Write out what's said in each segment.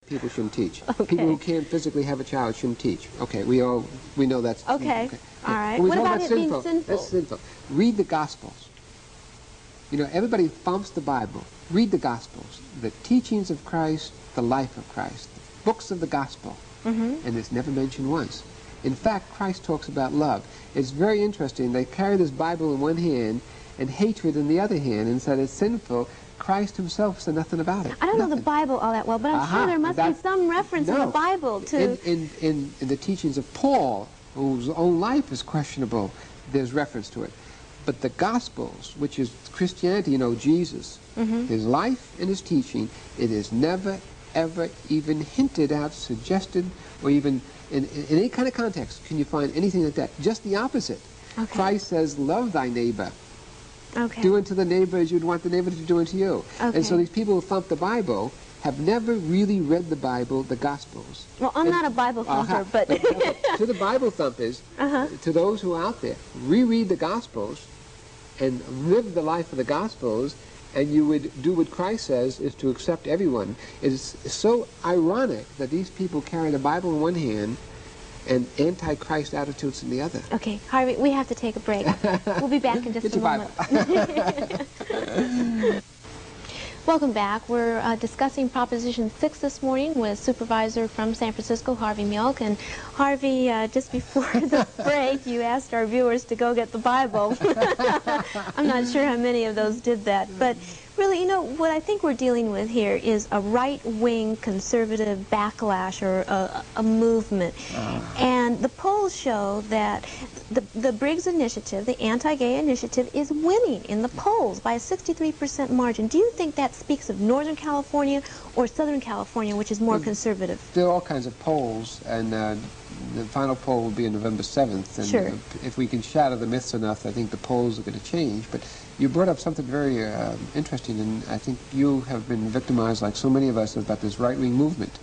people shouldn't teach. Okay. People who can't physically have a child shouldn't teach. Okay, we know that's... Okay, all right. When we What talk about it being sinful? That's sinful. Read the Gospels. You know, everybody thumps the Bible. Read the Gospels. The teachings of Christ, the life of Christ, the books of the Gospel. And it's never mentioned once. In fact, Christ talks about love. It's very interesting. They carry this Bible in one hand and hatred in the other hand and said it's sinful. Christ himself said nothing about it. I don't know the Bible all that well, but I'm sure there must be some reference in the Bible to... In the teachings of Paul, whose own life is questionable, there's reference to it. But the Gospels, which is Christianity, you know, Jesus, his life and his teaching, it is never, ever even hinted at, suggested, or even in any kind of context can you find anything like that. Just the opposite. Okay. Christ says, love thy neighbor. Okay. Do unto the neighbor as you'd want the neighbor to do unto you. Okay. And so these people who thump the Bible have never really read the Bible, the Gospels. Well, I'm not a Bible thumper, but... To the Bible thumpers, to those who are out there, reread the Gospels and live the life of the Gospels, and you would do what Christ says, is to accept everyone. It is so ironic that these people carry the Bible in one hand and anti-Christ attitudes in the other. Okay, Harvey, we have to take a break. We'll be back in just a moment. Welcome back. We're discussing Proposition 6 this morning with Supervisor from San Francisco, Harvey Milk. And Harvey, just before the break, you asked our viewers to go get the Bible. I'm not sure how many of those did that. But really, you know, what I think we're dealing with here is a right-wing conservative backlash or a movement. And the polls show that the Briggs Initiative, the anti-gay initiative, is winning in the polls by a 63% margin. Do you think that speaks of Northern California or Southern California, which is more conservative? There are all kinds of polls, and the final poll will be on November 7th. And sure. If we can shatter the myths enough, I think the polls are going to change. But you brought up something very interesting, and I think you have been victimized, like so many of us, about this right-wing movement.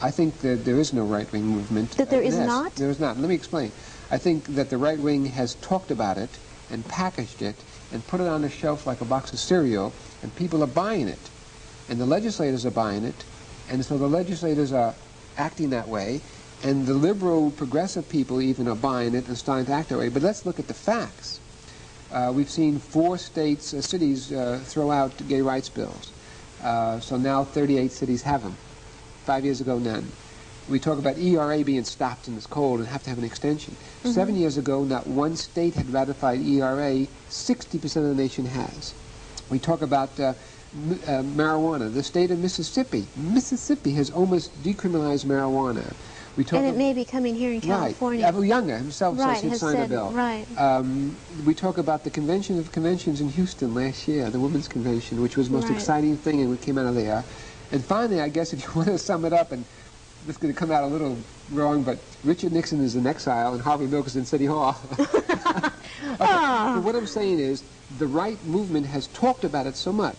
I think that there is no right-wing movement. That there is not? There is not. Let me explain. I think that the right wing has talked about it and packaged it and put it on the shelf like a box of cereal, and people are buying it. And the legislators are buying it, and so the legislators are acting that way, and the liberal, progressive people even are buying it and starting to act that way. But let's look at the facts. We've seen 4 states, cities throw out gay rights bills. So now 38 cities have them. 5 years ago, none. We talk about ERA being stopped and it's cold and have to have an extension. 7 years ago, not one state had ratified ERA. 60% of the nation has. We talk about marijuana. The state of Mississippi. Mississippi has almost decriminalized marijuana. We talk and it may be coming here in California. Right. Younger himself says he'd sign a bill. Right. We talk about the Convention of Conventions in Houston last year, the Women's Convention, which was the most exciting thing, and we came out of there. And finally, I guess if you want to sum it up, and this is going to come out a little wrong, but Richard Nixon is in exile and Harvey Milk is in City Hall. But what I'm saying is the right movement has talked about it so much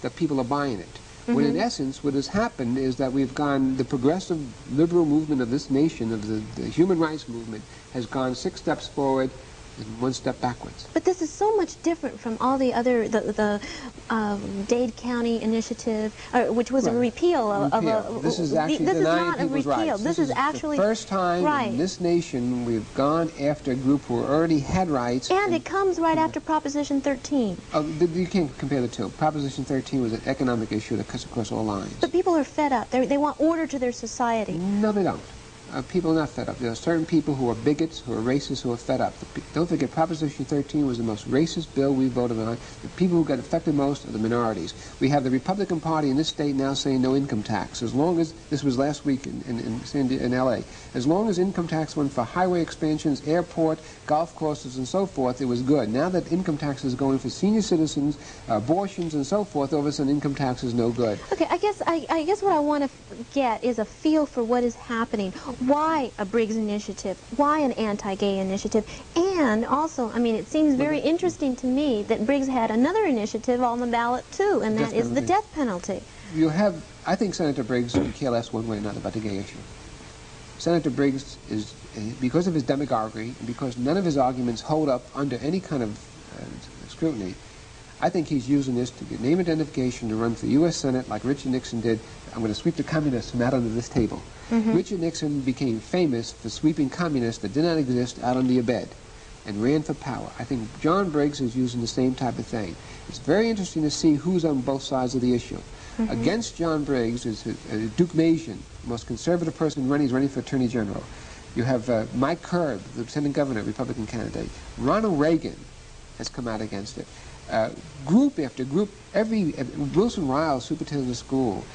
that people are buying it. When in essence what has happened is that we've gone, the progressive liberal movement of this nation, of the human rights movement, has gone 6 steps forward and 1 step backwards. But this is so much different from all the other, the Dade County initiative, which was a repeal of a... This is actually denying people's rights. This is actually the first time in this nation we've gone after a group who already had rights. And it comes right after Proposition 13. Oh, you can't compare the two. Proposition 13 was an economic issue that cuts across all lines. But people are fed up. They want order to their society. No, they don't. People are not fed up. There are certain people who are bigots, who are racists, who are fed up. Don't forget, Proposition 13 was the most racist bill we voted on. The people who got affected most are the minorities. We have the Republican Party in this state now saying no income tax. As long as, this was last week in L.A., as long as income tax went for highway expansions, airport, golf courses, and so forth, it was good. Now that income tax is going for senior citizens, abortions, and so forth, all of a sudden income tax is no good. Okay, I guess what I want to get is a feel for what is happening. Why a Briggs initiative? Why an anti-gay initiative? And also, I mean, it seems very interesting to me that Briggs had another initiative on the ballot too, and that is the death penalty. You have, I think Senator Briggs could care less one way or another about the gay issue. Senator Briggs is, because of his demagoguery, and because none of his arguments hold up under any kind of scrutiny, I think he's using this to get name identification to run for the U.S. Senate like Richard Nixon did. I'm going to sweep the communists from out under this table. Richard Nixon became famous for sweeping communists that did not exist out under your bed and ran for power. I think John Briggs is using the same type of thing. It's very interesting to see who's on both sides of the issue. Against John Briggs is Duke Mason, the most conservative person running. He's running for Attorney General. You have Mike Curb, the Lieutenant Governor, Republican candidate. Ronald Reagan has come out against it. Group after group, Wilson Riles, superintendent of school,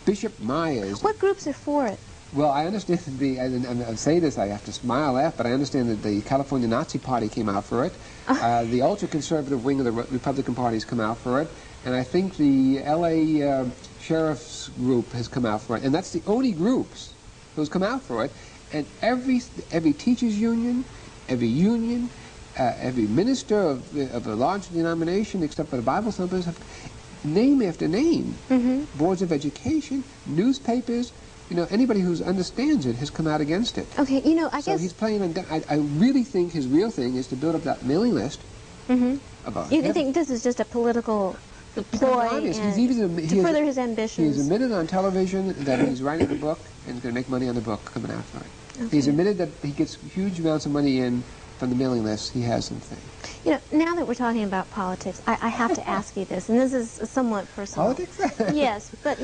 Bishop Myers. What groups are for it? Well, I understand I say this, I have to smile, laugh, but I understand that the California Nazi Party came out for it. The ultra-conservative wing of the Republican Party has come out for it. And I think the L.A. Sheriff's group has come out for it. And that's the only groups who's come out for it. And every teachers union, every minister of a large denomination, except for the Bible thumpers, name after name, boards of education, newspapers, anybody who understands it has come out against it. Okay, I guess... So he's playing on... I really think his real thing is to build up that mailing list. You think this is just a political ploy to further his ambitions? He's admitted on television that he's writing a book and he's going to make money on the book coming out for it. Okay. He's admitted that he gets huge amounts of money in from the mailing list. He has something. Now that we're talking about politics, I have to ask you this, and this is somewhat personal. Politics? Yes, but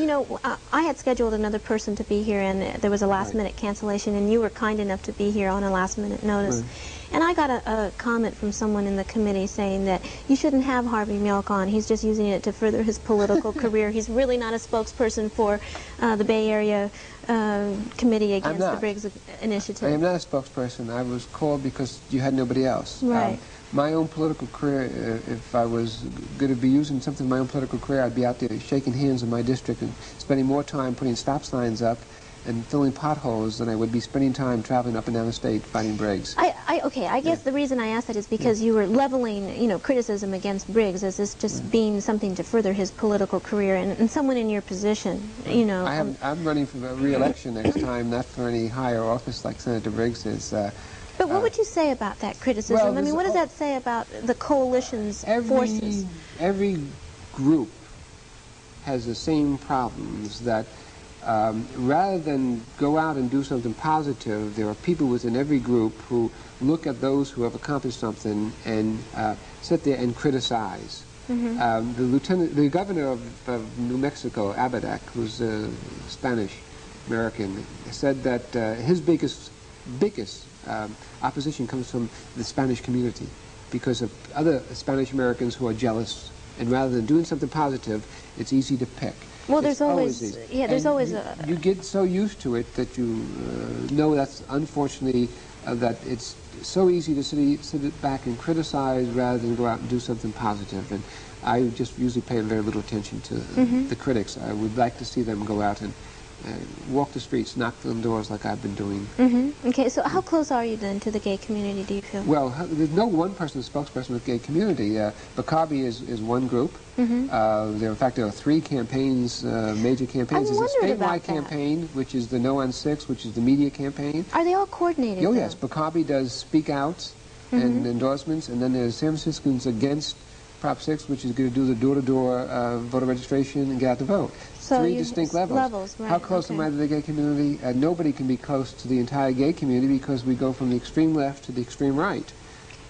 I had scheduled another person to be here, and there was a last-minute cancellation, and you were kind enough to be here on a last-minute notice. And I got a comment from someone in the committee saying that you shouldn't have Harvey Milk on. He's just using it to further his political career. He's really not a spokesperson for the Bay Area Committee Against the Briggs Initiative. I am not a spokesperson. I was called because you had nobody else. Right. My own political career, if I was going to be using something in my own political career, I'd be out there shaking hands in my district and spending more time putting stop signs up and filling potholes than I would be spending time traveling up and down the state fighting Briggs. I guess the reason I asked that is because you were leveling, criticism against Briggs as this just being something to further his political career, and someone in your position, I'm running for re-election next time, not for any higher office like Senator Briggs is. But what would you say about that criticism? Well, I mean, what does that say about the coalition's forces? Every group has the same problems, that rather than go out and do something positive, there are people within every group who look at those who have accomplished something and sit there and criticize. The governor of New Mexico, Abadak, who's a Spanish-American, said that his biggest opposition comes from the Spanish community because of other Spanish Americans who are jealous, and rather than doing something positive, it's easy to pick. Well, there's always you get so used to it that you know that's unfortunately that it's so easy to sit back and criticize rather than go out and do something positive. And I just usually pay very little attention to the critics. I would like to see them go out and walk the streets, knock on doors like I've been doing. Okay, so how close are you then to the gay community, do you feel? Well, there's no one person spokesperson of the gay community. Bacardi is one group. In fact, there are 3 campaigns, major campaigns. There's a statewide campaign, which is the No on 6, which is the media campaign. Are they all coordinated? Oh, yes. Bacardi does speak outs and endorsements, and then there's San Franciscans against Prop 6, which is going to do the door-to-door voter registration and get out the vote. So 3 distinct levels. Right, How close am I to the gay community? Nobody can be close to the entire gay community because we go from the extreme left to the extreme right.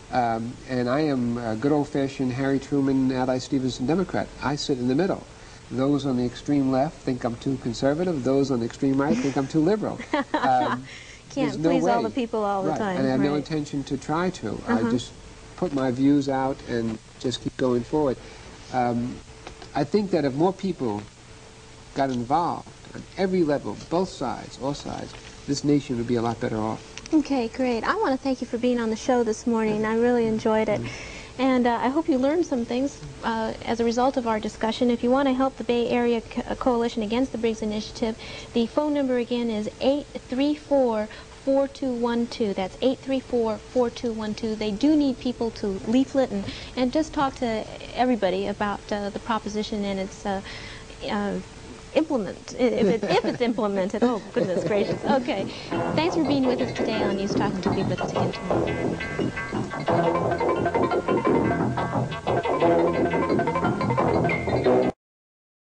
And I am a good old-fashioned Harry Truman, Adlai Stevenson Democrat. I sit in the middle. Those on the extreme left think I'm too conservative. Those on the extreme right think I'm too liberal. Can't please all the people all the time. And I have no intention to try to. I just put my views out and just keep going forward. I think that if more people got involved on every level, both sides, all sides, this nation would be a lot better off. Okay, great. I want to thank you for being on the show this morning. I really enjoyed it. And I hope you learned some things as a result of our discussion. If you want to help the Bay Area Coalition Against the Briggs Initiative, the phone number again is 834-4212. That's 834-4212. They do need people to leaflet and just talk to everybody about the proposition and its if it's implemented. Oh, goodness gracious. Okay. Thanks for being with us today on News Talk, and we'll be with us again tomorrow.